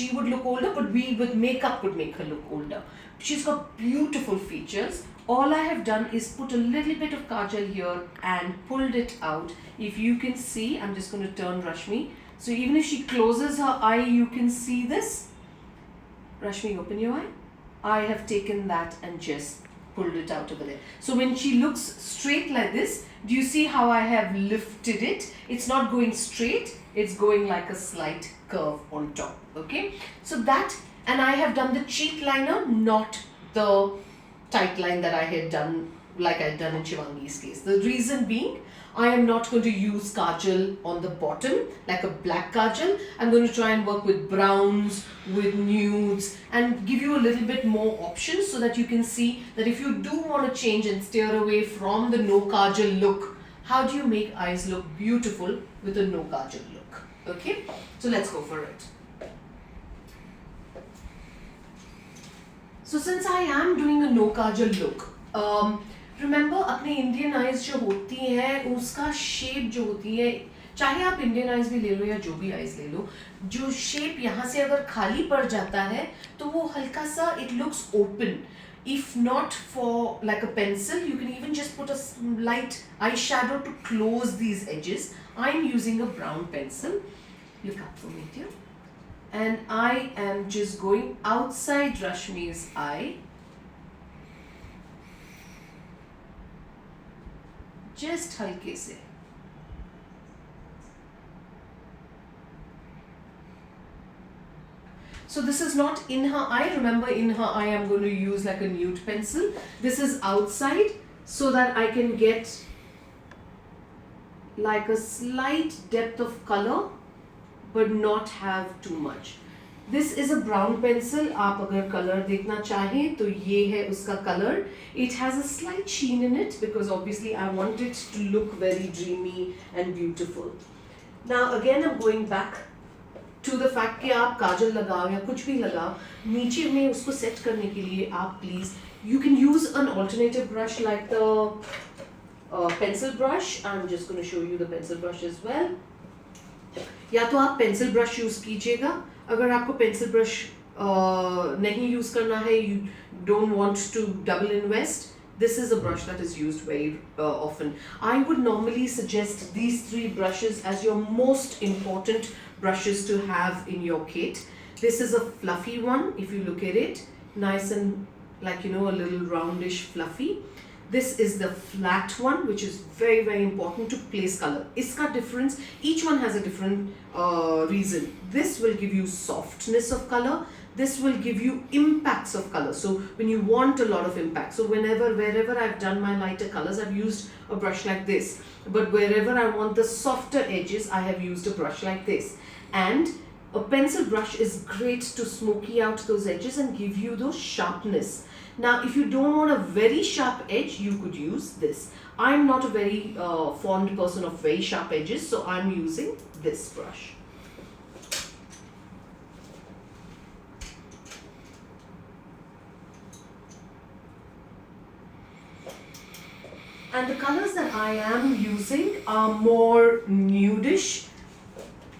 she would look older, but we with makeup could make her look older. She's got beautiful features. All I have done is put a little bit of kajal here and pulled it out. If you can see, I'm just going to turn Rashmi. So even if she closes her eye, you can see this. Rashmi, open your eye. I have taken that and just pulled it out over there. So when she looks straight like this, do you see how I have lifted it? It's not going straight, it's going like a slight curve on top. Okay, so that, and I have done the cheek liner, not the tight line that I had done like I had done in Shivangi's case. The reason being, I am not going to use kajal on the bottom like a black kajal. I'm going to try and work with browns, with nudes, and give you a little bit more options so that you can see that if you do want to change and steer away from the no kajal look, how do you make eyes look beautiful with a no kajal look? Okay, so let's go for it. So since I am doing a no kajal look, remember अपने Indian eyes जो होती हैं उसका shape जो होती है, चाहे आप इंडियन आइज भी ले लो या जो भी आइज ले लो, जो शेप यहाँ से अगर खाली पड़ जाता है तो वो हल्का सा it looks open. If not for like a pencil, you can even just put a light eyeshadow to close these edges. I'm using a brown pencil. Look up for me, dear. And I am just going outside Rashmi's eye. Just halke se. So this is not in her eye. Remember, in her eye I'm going to use like a nude pencil. This is outside so that I can get like a slight depth of color but not have too much. This is a brown pencil. आप अगर color देखना चाहें तो ये है उसका color. It has a slight sheen in it because obviously I want it to look very dreamy and beautiful. Now again I'm going back to the fact कि आप काजल लगाओ या कुछ भी लगाओ, नीचे में उसको सेट करने के लिए आप please you can use an alternative brush like the pencil brush. I'm just going to show you the pencil brush as well. या तो आप pencil brush यूज कीजिएगा. अगर आपको pencil brush नहीं यूज करना है, you don't want to double invest, this is a brush that is used very often. I would normally suggest these three brushes as your most important brushes to have in your kit. This is a fluffy one, if you look at it, nice and like, you know, a little roundish fluffy. This is the flat one, which is very, very important to place color. Iska difference, each one has a different reason. This will give you softness of color. This will give you impacts of color. So when you want a lot of impact, so wherever I've done my lighter colors, I've used a brush like this. But wherever I want the softer edges, I have used a brush like this. And a pencil brush is great to smoky out those edges and give you those sharpness. Now, if you don't want a very sharp edge, you could use this. I'm not a very fond person of very sharp edges, so I'm using this brush. And the colors that I am using are more nudish.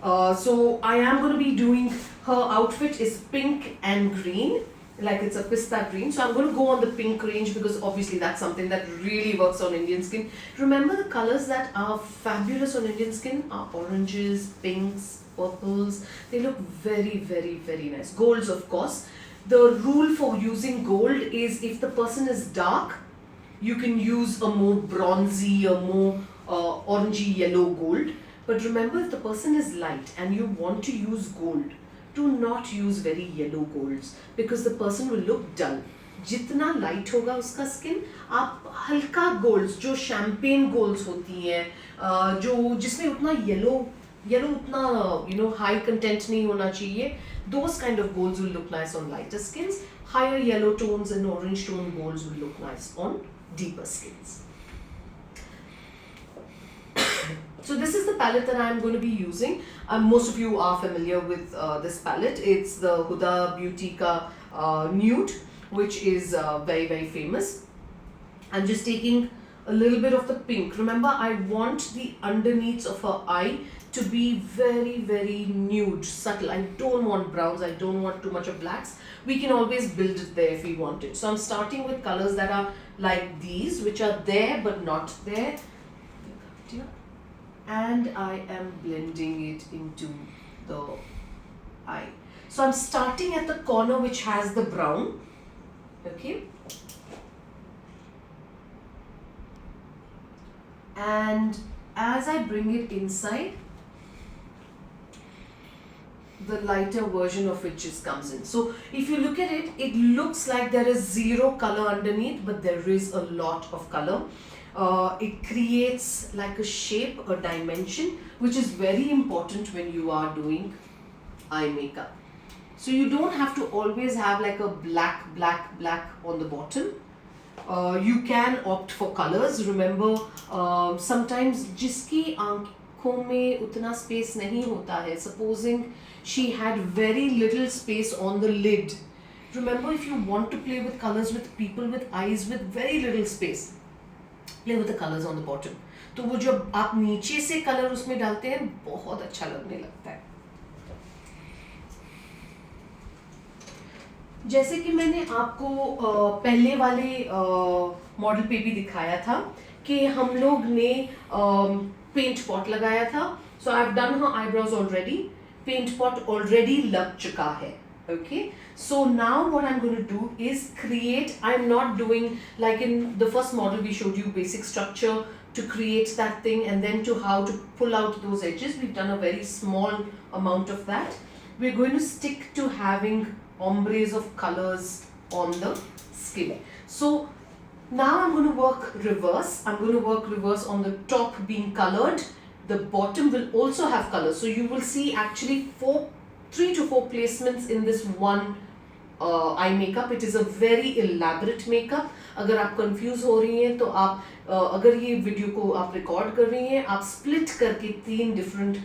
So I am going to be doing, her outfit is pink and green, like it's a pista green. So I'm going to go on the pink range because obviously that's something that really works on Indian skin. Remember, the colors that are fabulous on Indian skin are oranges, pinks, purples. They look very, very, very nice. Golds, of course. The rule for using gold is if the person is dark, you can use a more bronzy, a more orangey yellow gold. But remember, if the person is light and you want to use gold, do not use very yellow golds because the person will look dull. जितना light होगा उसका skin, आप हल्का golds, जो champagne golds होती हैं, जो जिसमें उतना yellow उतना you know high content नहीं होना चाहिए, those kind of golds will look nice on lighter skins. Higher yellow tones and orange tone golds will look nice on deeper skins. So this is the palette that I am going to be using. Most of you are familiar with this palette. It's the Huda Beauty ka Nude, which is very, very famous. I'm just taking a little bit of the pink. Remember, I want the underneath of her eye to be very, very nude, subtle. I don't want browns, I don't want too much of blacks. We can always build it there if we want it. So I'm starting with colors that are like these, which are there but not there. And I am blending it into the eye. So I'm starting at the corner which has the brown. Okay. And as I bring it inside, the lighter version of it just comes in. So if you look at it, it looks like there is zero color underneath, but there is a lot of color. It creates like a shape, a dimension, which is very important when you are doing eye makeup. So you don't have to always have like a black on the bottom. You can opt for colors. Remember, sometimes जिसकी आंखों में उतना space नहीं होता है, supposing she had very little space on the lid. Remember, if you want to play with colors with people with eyes with very little space, play with the colors on the bottom. तो वो जब आप नीचे से colour उसमें डालते हैं बहुत अच्छा लगने लगता है. जैसे कि मैंने आपको पहले वाले मॉडल पे भी दिखाया था कि हम लोग ने पेंट पॉट लगाया था. So I have done her eyebrows already. Paint pot already लग चुका है. Okay, so now what I'm going to do is create. I'm not doing like in the first model we showed you basic structure to create that thing and then to how to pull out those edges. We've done a very small amount of that. We're going to stick to having ombres of colors on the skin. So now I'm going to work reverse. I'm going to work reverse on the top being colored. The bottom will also have color. So you will see actually 3 to 4 placements in this one eye makeup. It is a very elaborate makeup. अगर आप confuse हो रही हैं तो आप अगर ये video को आप रिकॉर्ड कर रही हैं, आप स्प्लिट करके 3 डिफरेंट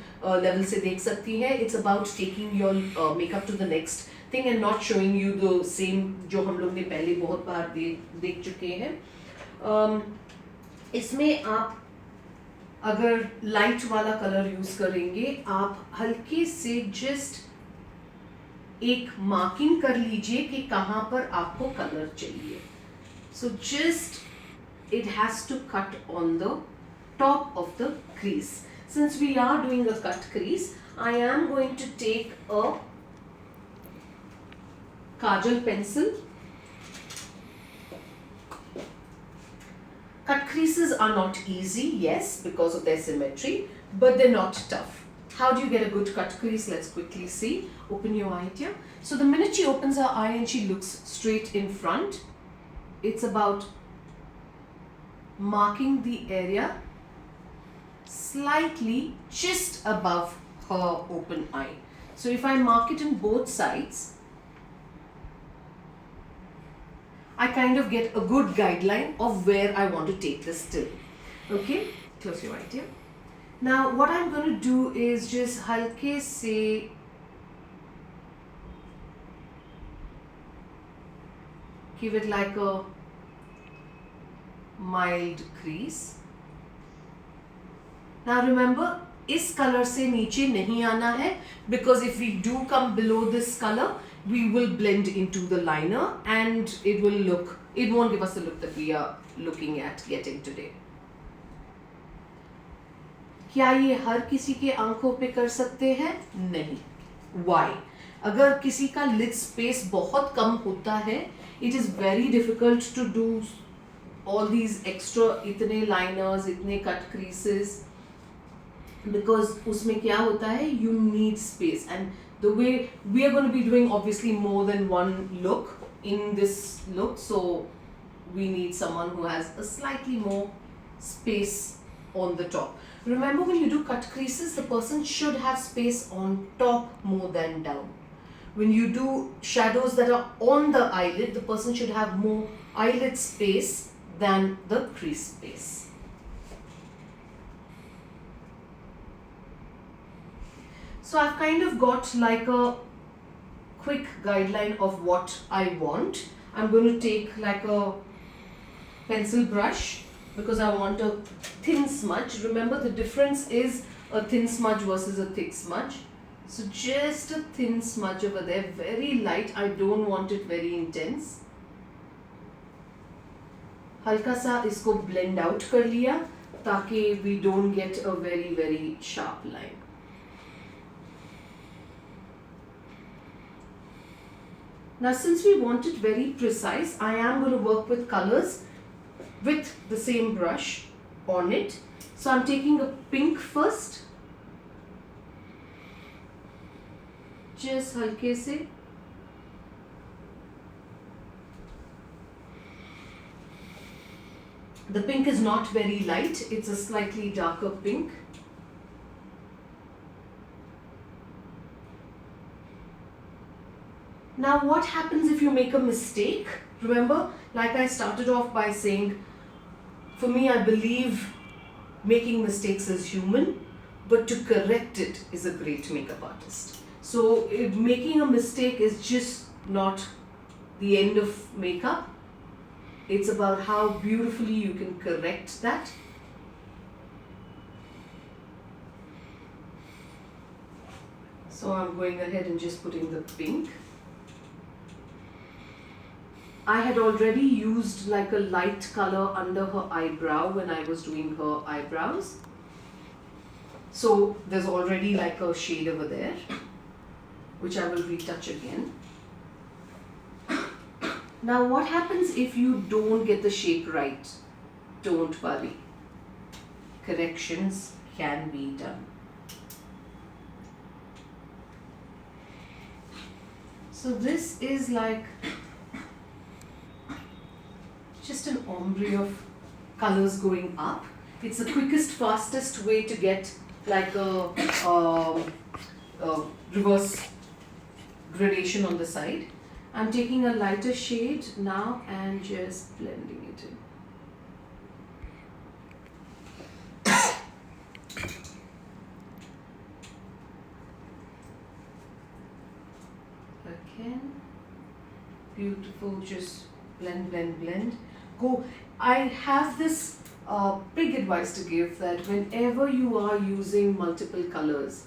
लेवल से देख सकती हैं. It's about taking your makeup to the next thing and not showing you the same जो हम लोग ने पहले बहुत बार देख चुके हैं. इसमें आप अगर लाइट वाला कलर यूज करेंगे, आप हल्के से जस्ट एक मार्किंग कर लीजिए कि कहाँ पर आपको कलर चाहिए. So just it has to cut on the top of the crease. Since we are doing a cut crease, I am going to take a kajal pencil. Cut creases are not easy, yes, because of their symmetry, but they're not tough. How do you get a good cut crease? Let's quickly see. Open your eye here. So the minute she opens her eye and she looks straight in front, it's about marking the area slightly just above her open eye. So if I mark it in both sides, I kind of get a good guideline of where I want to take this till. Okay, close your eye here. Now what I'm going to do is just halke se give it like a mild crease. Now remember, इस colour से नीचे नहीं आना है, because if we do come below this color, we will blend into the liner and it won't give us the look that we are looking at getting today. क्या ये हर किसी के आंखों पे कर सकते हैं? नहीं. Why? अगर किसी का lid space बहुत कम होता है, it is very difficult to do all these extra इतने liners, इतने cut creases, because उसमें क्या होता है, you need space. And the way we are going to be doing obviously more than one look in this look, so we need someone who has a slightly more space on the top. Remember, when you do cut creases, the person should have space on top more than down. When you do shadows that are on the eyelid, the person should have more eyelid space than the crease space. So I've kind of got like a quick guideline of what I want. I'm going to take like a pencil brush because I want a thin smudge. Remember, the difference is a thin smudge versus a thick smudge. So just a thin smudge over there, very light. I don't want it very intense. हल्का सा इसको blend out कर लिया ताकि we don't get a very sharp line. Now since we want it very precise, I am going to work with colors with the same brush on it. So I'm taking a pink first. Just हल्के से. The pink is not very light, it's a slightly darker pink. Now what happens if you make a mistake? Remember, like I started off by saying, for me I believe making mistakes is human, but to correct it is a great makeup artist. So making a mistake is just not the end of makeup. It's about how beautifully you can correct that. So I'm going ahead and just putting the pink. I had already used like a light color under her eyebrow when I was doing her eyebrows. So there's already like a shade over there, which I will retouch again. Now what happens if you don't get the shape right? Don't worry. Corrections can be done. So this is like just an ombre of colors going up. It's the quickest, fastest way to get like a reverse gradation on the side. I'm taking a lighter shade now and just blending it in. Again, beautiful, just blend, blend, blend. Go. I have this big advice to give, that whenever you are using multiple colors,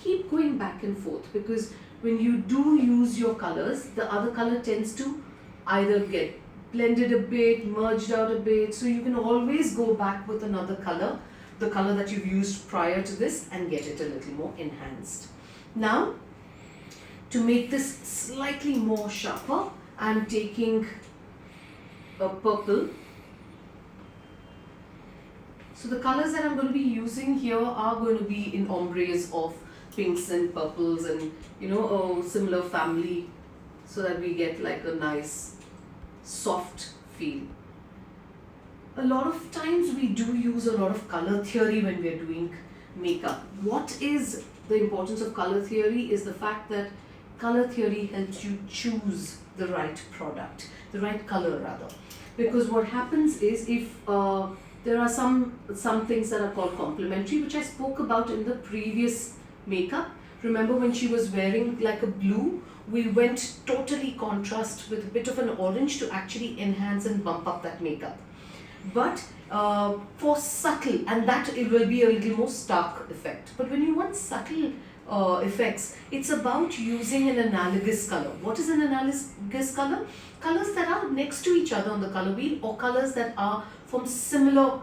keep going back and forth, because when you do use your colors, the other color tends to either get blended a bit, merged out a bit, so you can always go back with another color, the color that you've used prior to this, and get it a little more enhanced. Now, to make this slightly more sharper, I'm taking a purple. So the colors that I'm going to be using here are going to be in ombres of pinks and purples and a similar family, so that we get like a nice soft feel. A lot of times we do use a lot of color theory when we're doing makeup. What is the importance of color theory is the fact that color theory helps you choose the right product, the right color rather. Because what happens is, if there are some things that are called complementary, which I spoke about in the previous makeup. Remember when she was wearing like a blue, we went totally contrast with a bit of an orange to actually enhance and bump up that makeup. But for subtle, and that it will be a little more stark effect. But when you want subtle effects, it's about using an analogous color. What is an analogous color? Colors that are next to each other on the color wheel, or colors that are from similar,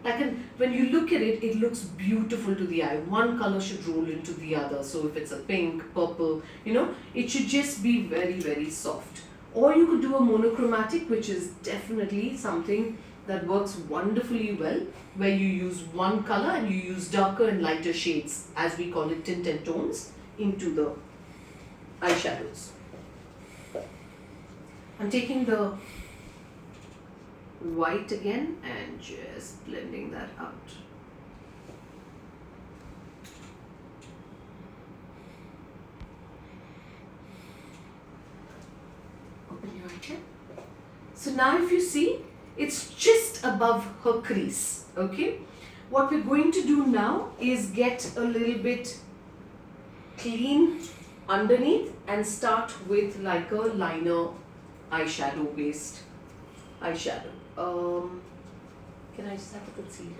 like when you look at it, it looks beautiful to the eye. One color should roll into the other. So if it's a pink, purple, it should just be very soft. Or you could do a monochromatic, which is definitely something that works wonderfully well, where you use one color and you use darker and lighter shades, as we call it, tint and tones, into the eyeshadows. I'm taking the white again and just blending that out. Open your eye. So now if you see, it's just above her crease, okay? What we're going to do now is get a little bit clean underneath and start with like a liner eyeshadow based eyeshadow. Can I just have a concealer?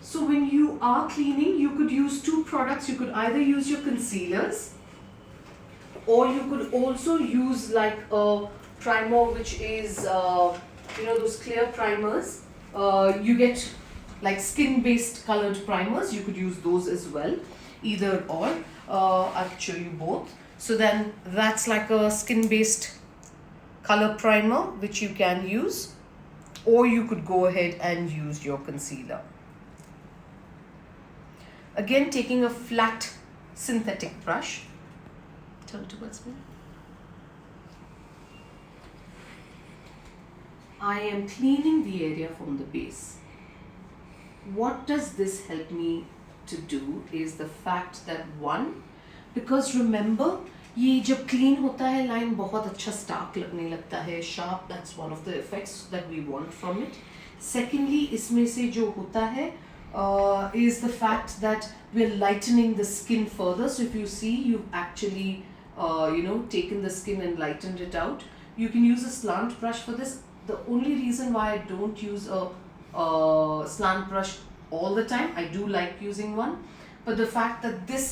So when you are cleaning, you could use two products. You could either use your concealers, or you could also use like a primer, which is those clear primers. You get like skin based colored primers. You could use those as well, either or. I'll show you both. So then that's like a skin based color primer which you can use, or you could go ahead and use your concealer. Again, taking a flat synthetic brush, turn towards me. I am cleaning the area from the base. What does this help me to do is the fact that one, because remember, ये जब clean होता है line बहुत अच्छा stark लगने लगता है, sharp. That's one of the effects that we want from it. Secondly, इसमें से जो होता है is the fact that we're lightening the skin further. So if you see, you've actually taken the skin and lightened it out. You can use a slant brush for this. The only reason why I don't use a slant brush all the time, I do like using one, but the fact that this